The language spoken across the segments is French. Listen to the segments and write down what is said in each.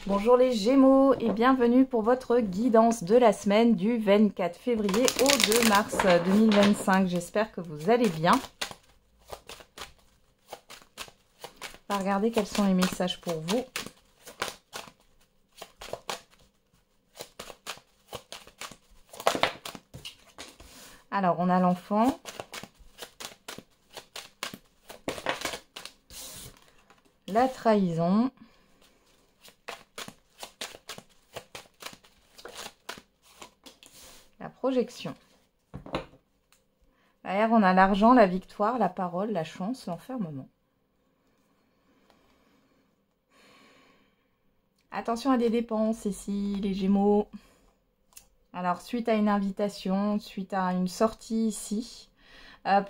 Bonjour les Gémeaux et bienvenue pour votre guidance de la semaine du 24 février au 2 mars 2025. J'espère que vous allez bien. On va regarder quels sont les messages pour vous. Alors, on a l'enfant. La trahison. La projection. Derrière, on a l'argent, la victoire, la parole, la chance, l'enfermement. Attention à des dépenses ici, les Gémeaux. Alors, suite à une invitation, suite à une sortie ici.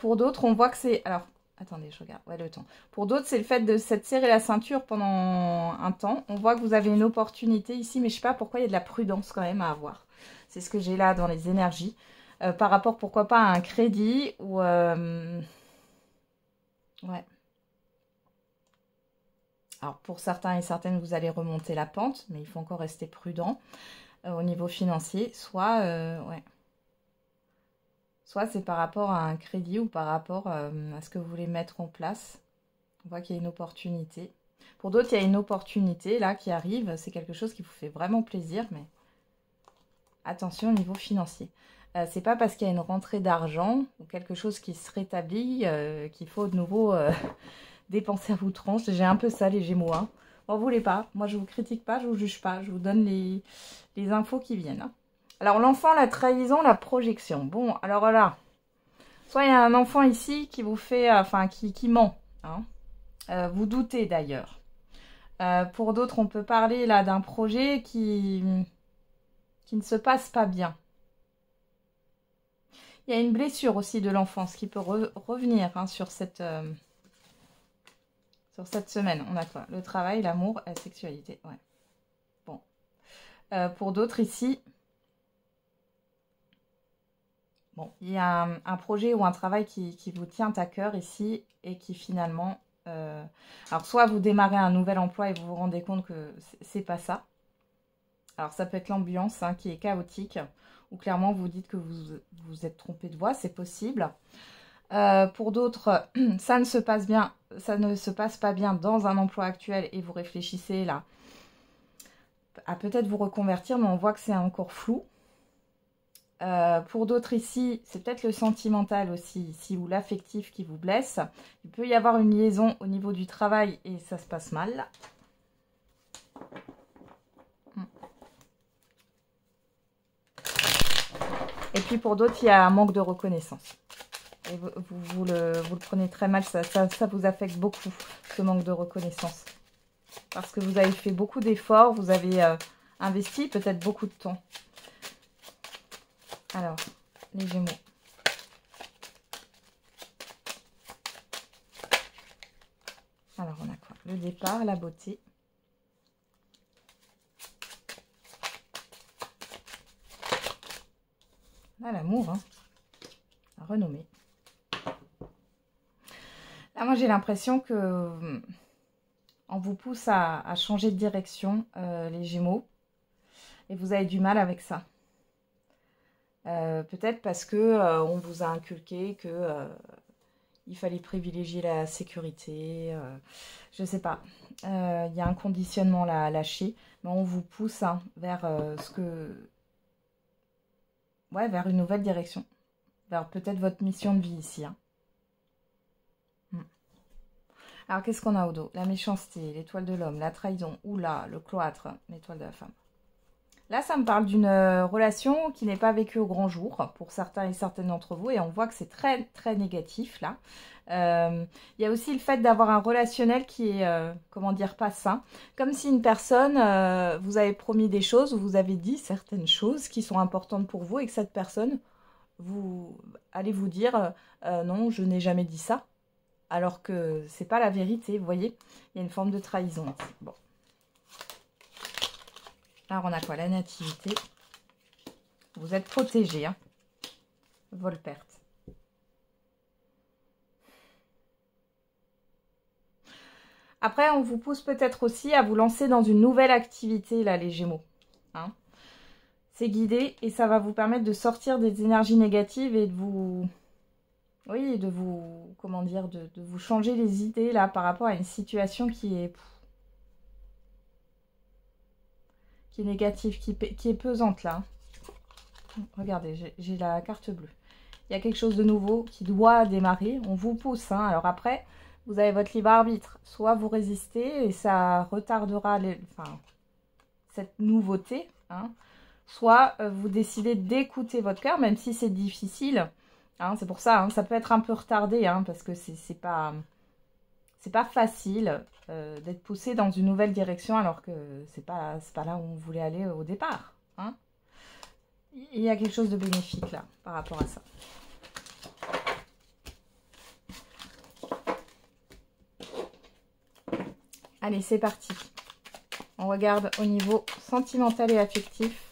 Pour d'autres, on voit que c'est... Alors, attendez, je regarde. Ouais, le temps. Pour d'autres, c'est le fait de s'être serré la ceinture pendant un temps. On voit que vous avez une opportunité ici, mais je ne sais pas pourquoi il y a de la prudence quand même à avoir. C'est ce que j'ai là dans les énergies. Par rapport, pourquoi pas, à un crédit ou... Ouais. Alors, pour certains et certaines, vous allez remonter la pente, mais il faut encore rester prudent au niveau financier. Ouais. Soit c'est par rapport à un crédit ou par rapport à ce que vous voulez mettre en place. On voit qu'il y a une opportunité. Pour d'autres, il y a une opportunité là qui arrive. C'est quelque chose qui vous fait vraiment plaisir, mais attention au niveau financier. C'est pas parce qu'il y a une rentrée d'argent ou quelque chose qui se rétablit qu'il faut de nouveau dépenser à outrance. J'ai un peu ça, les Gémeaux. Hein. Bon, vous voulez pas. Moi, je vous critique pas, je vous juge pas. Je vous donne les infos qui viennent. Hein. Alors, l'enfant, la trahison, la projection. Bon, alors là, soit il y a un enfant ici qui vous fait, qui ment. Hein. Vous doutez d'ailleurs. Pour d'autres, on peut parler là d'un projet qui ne se passe pas bien. Il y a une blessure aussi de l'enfance qui peut revenir hein, sur cette semaine. On a quoi? Le travail, l'amour, la sexualité. Ouais. Bon. Pour d'autres ici, bon, il y a un projet ou un travail qui vous tient à cœur ici et qui finalement... alors, soit vous démarrez un nouvel emploi et vous vous rendez compte que c'est pas ça. Alors, ça peut être l'ambiance hein, qui est chaotique ou clairement vous dites que vous êtes trompé de voie, c'est possible. Pour d'autres, ça ne se passe pas bien dans un emploi actuel et vous réfléchissez là à peut-être vous reconvertir, mais on voit que c'est encore flou. Pour d'autres ici, c'est peut-être le sentimental aussi ici ou l'affectif qui vous blesse. Il peut y avoir une liaison au niveau du travail et ça se passe mal. Et puis pour d'autres, il y a un manque de reconnaissance. Et vous le prenez très mal, ça vous affecte beaucoup, ce manque de reconnaissance. Parce que vous avez fait beaucoup d'efforts, vous avez investi peut-être beaucoup de temps. Alors, les Gémeaux. Alors, on a quoi? Le départ, la beauté. Là, l'amour, hein. La renommée. Là, moi, j'ai l'impression que on vous pousse à changer de direction, les Gémeaux. Et vous avez du mal avec ça. Peut-être parce que on vous a inculqué que il fallait privilégier la sécurité. Je ne sais pas. Il y a un conditionnement là à lâcher. Mais on vous pousse hein, vers vers une nouvelle direction. Vers peut-être votre mission de vie ici. Hein. Alors, qu'est-ce qu'on a au dos? La méchanceté, l'étoile de l'homme, la trahison, oula, le cloître, l'étoile de la femme. Là, ça me parle d'une relation qui n'est pas vécue au grand jour pour certains et certaines d'entre vous. Et on voit que c'est très, très négatif, là. Il y a aussi le fait d'avoir un relationnel qui est, comment dire, pas sain. Comme si une personne, vous avez promis des choses, ou vous avez dit certaines choses qui sont importantes pour vous et que cette personne, vous allez vous dire, non, je n'ai jamais dit ça. Alors que c'est pas la vérité, vous voyez. Il y a une forme de trahison ici. Bon. Alors, on a quoi? La nativité. Vous êtes protégé. Hein. Vol-perte. Après, on vous pousse peut-être aussi à vous lancer dans une nouvelle activité, là, les Gémeaux. Hein. C'est guidé et ça va vous permettre de sortir des énergies négatives et de vous... Oui, de vous... Comment dire, de vous changer les idées, là, par rapport à une situation qui est négative, qui est pesante, là. Regardez, j'ai la carte bleue. Il y a quelque chose de nouveau qui doit démarrer. On vous pousse. Hein. Alors après, vous avez votre libre arbitre. Soit vous résistez et ça retardera cette nouveauté. Hein. Soit vous décidez d'écouter votre cœur, même si c'est difficile. Hein. C'est pour ça, hein, ça peut être un peu retardé, hein, parce que c'est pas facile d'être poussé dans une nouvelle direction alors que c'est pas là où on voulait aller au départ. Hein. Il y a quelque chose de bénéfique là par rapport à ça. Allez, c'est parti. On regarde au niveau sentimental et affectif.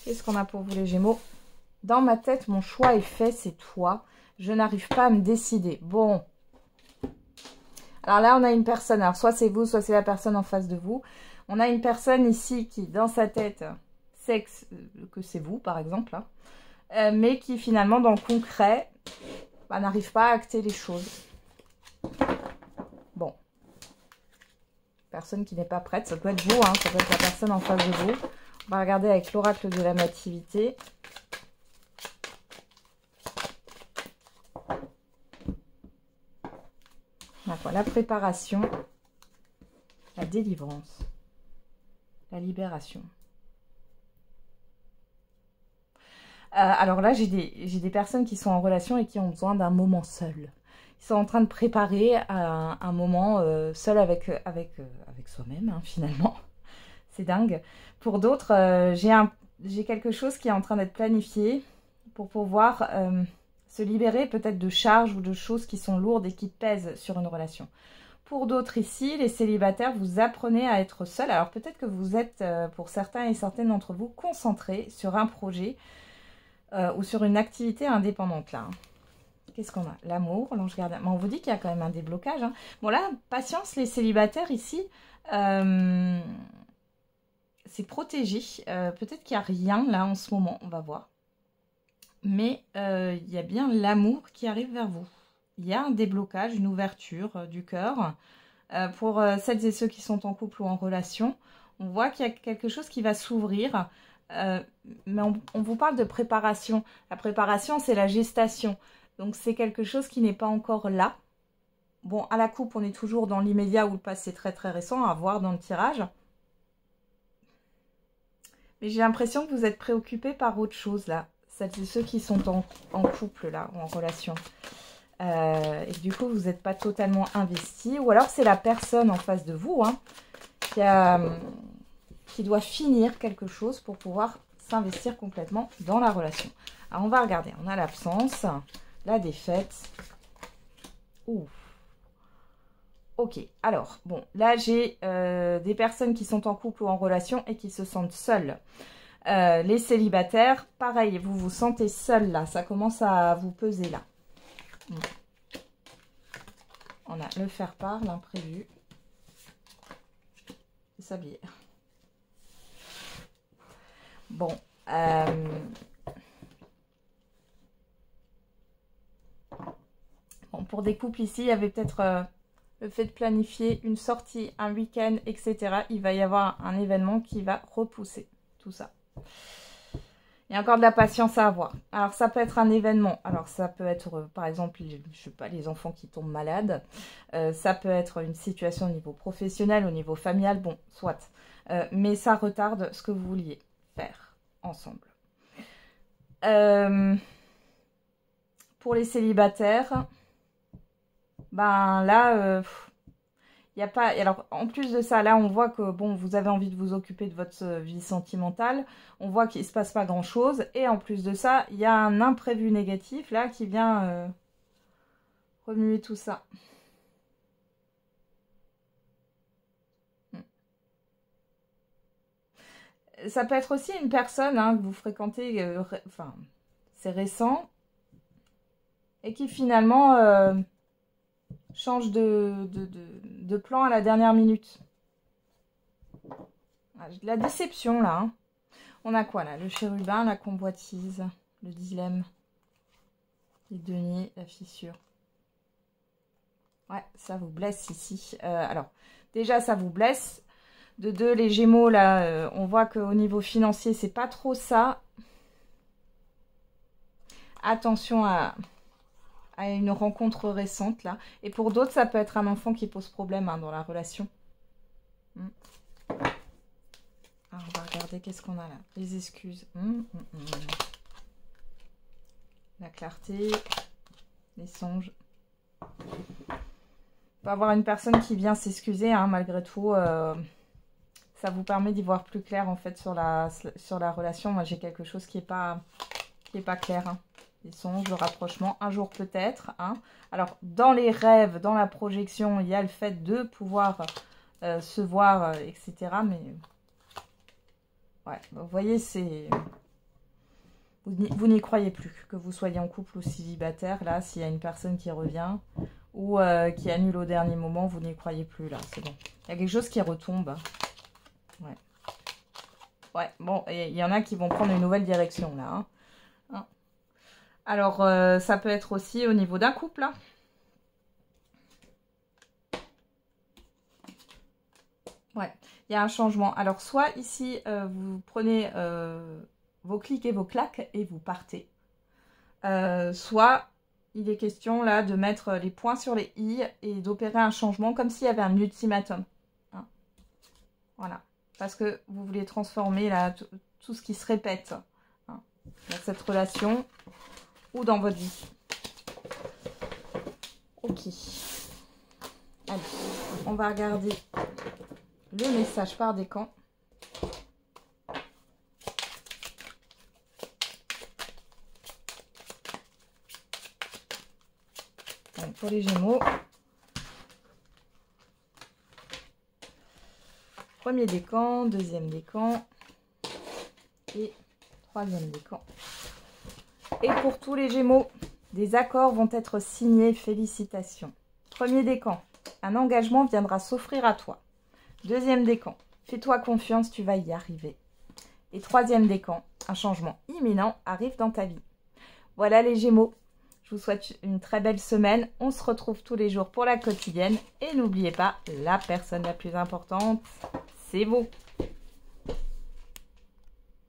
Qu'est-ce qu'on a pour vous les Gémeaux? Dans ma tête, mon choix est fait, c'est toi. Je n'arrive pas à me décider. Bon. Alors là, on a une personne. Alors, soit c'est vous, soit c'est la personne en face de vous. On a une personne ici qui, dans sa tête, sait que c'est vous, par exemple. Hein, mais qui, finalement, dans le concret, n'arrive pas à acter les choses. Bon. Personne qui n'est pas prête. Ça peut être vous, hein, ça peut être la personne en face de vous. On va regarder avec l'oracle de la nativité. D'accord, la préparation, la délivrance, la libération. Alors là, j'ai des personnes qui sont en relation et qui ont besoin d'un moment seul. Ils sont en train de préparer un moment seul avec soi-même, hein, finalement. C'est dingue. Pour d'autres, j'ai quelque chose qui est en train d'être planifié pour pouvoir se libérer peut-être de charges ou de choses qui sont lourdes et qui pèsent sur une relation. Pour d'autres ici, les célibataires, vous apprenez à être seuls. Alors peut-être que vous êtes, pour certains et certaines d'entre vous, concentrés sur un projet ou sur une activité indépendante là. Qu'est-ce qu'on a? L'amour, l'ange gardien. Mais on vous dit qu'il y a quand même un déblocage. Hein. Bon là, patience les célibataires ici. C'est protégé. Peut-être qu'il n'y a rien là en ce moment, on va voir. Mais il y a bien l'amour qui arrive vers vous. Il y a un déblocage, une ouverture du cœur. Pour celles et ceux qui sont en couple ou en relation, on voit qu'il y a quelque chose qui va s'ouvrir. Mais on vous parle de préparation. La préparation, c'est la gestation. Donc, c'est quelque chose qui n'est pas encore là. Bon, à la coupe, on est toujours dans l'immédiat ou le passé très très récent, à voir dans le tirage. Mais j'ai l'impression que vous êtes préoccupés par autre chose, là. Celles et ceux qui sont en couple, là, ou en relation. Et du coup, vous n'êtes pas totalement investi. Ou alors, c'est la personne en face de vous, hein, qui doit finir quelque chose pour pouvoir s'investir complètement dans la relation. Alors, on va regarder. On a l'absence, la défaite. Ouh. Ok. Alors, bon, là, j'ai des personnes qui sont en couple ou en relation et qui se sentent seules. Les célibataires, pareil, vous vous sentez seul là. Ça commence à vous peser là. On a le faire-part, l'imprévu. S'habiller. Bon. Bon, pour des couples ici, il y avait peut-être le fait de planifier une sortie, un week-end, etc. Il va y avoir un événement qui va repousser tout ça. Il y a encore de la patience à avoir. Alors, ça peut être un événement. Alors, ça peut être, par exemple, je sais pas, les enfants qui tombent malades. Ça peut être une situation au niveau professionnel, au niveau familial. Bon, soit. Mais ça retarde ce que vous vouliez faire ensemble. Pour les célibataires, ben là... il y a pas... Alors, en plus de ça, là, on voit que, bon, vous avez envie de vous occuper de votre vie sentimentale. On voit qu'il ne se passe pas grand-chose. Et en plus de ça, il y a un imprévu négatif, là, qui vient remuer tout ça. Ça peut être aussi une personne hein, que vous fréquentez, enfin, c'est récent, et qui finalement change de plan à la dernière minute. Ah, j'ai de la déception là. Hein. On a quoi là? Le chérubin, la convoitise, le dilemme, les deniers, la fissure. Ouais, ça vous blesse ici. Alors, déjà, ça vous blesse. De deux, les Gémeaux, là, on voit qu'au niveau financier, c'est pas trop ça. Attention à une rencontre récente, là. Et pour d'autres, ça peut être un enfant qui pose problème hein, dans la relation. Alors, on va regarder qu'est-ce qu'on a là. Les excuses. La clarté. Les songes. On peut avoir une personne qui vient s'excuser, hein, malgré tout. Ça vous permet d'y voir plus clair, en fait, sur la relation. Moi, j'ai quelque chose qui est pas clair. Hein. Les songes, le rapprochement, un jour peut-être. Hein. Alors, dans les rêves, dans la projection, il y a le fait de pouvoir se voir, etc. Mais... ouais, vous voyez, c'est... Vous n'y croyez plus, que vous soyez en couple ou célibataire. Là, s'il y a une personne qui revient ou qui annule au dernier moment, vous n'y croyez plus, là. C'est bon. Il y a quelque chose qui retombe. Ouais. Ouais, bon, il y en a qui vont prendre une nouvelle direction, là. Hein. Alors, ça peut être aussi au niveau d'un couple, là. Ouais, il y a un changement. Alors, soit ici, vous prenez vos clics et vos claques et vous partez. Soit, il est question, là, de mettre les points sur les i et d'opérer un changement comme s'il y avait un ultimatum. Hein. Voilà. Parce que vous voulez transformer, là, tout ce qui se répète hein, dans cette relation ou dans votre vie. Ok. Allez, on va regarder le message par décan. Donc, pour les Gémeaux. Premier décan, deuxième décan et troisième décan. Et pour tous les Gémeaux, des accords vont être signés. Félicitations. Premier décan, un engagement viendra s'offrir à toi. Deuxième décan, fais-toi confiance, tu vas y arriver. Et troisième décan, un changement imminent arrive dans ta vie. Voilà les Gémeaux, je vous souhaite une très belle semaine. On se retrouve tous les jours pour la quotidienne. Et n'oubliez pas, la personne la plus importante, c'est vous.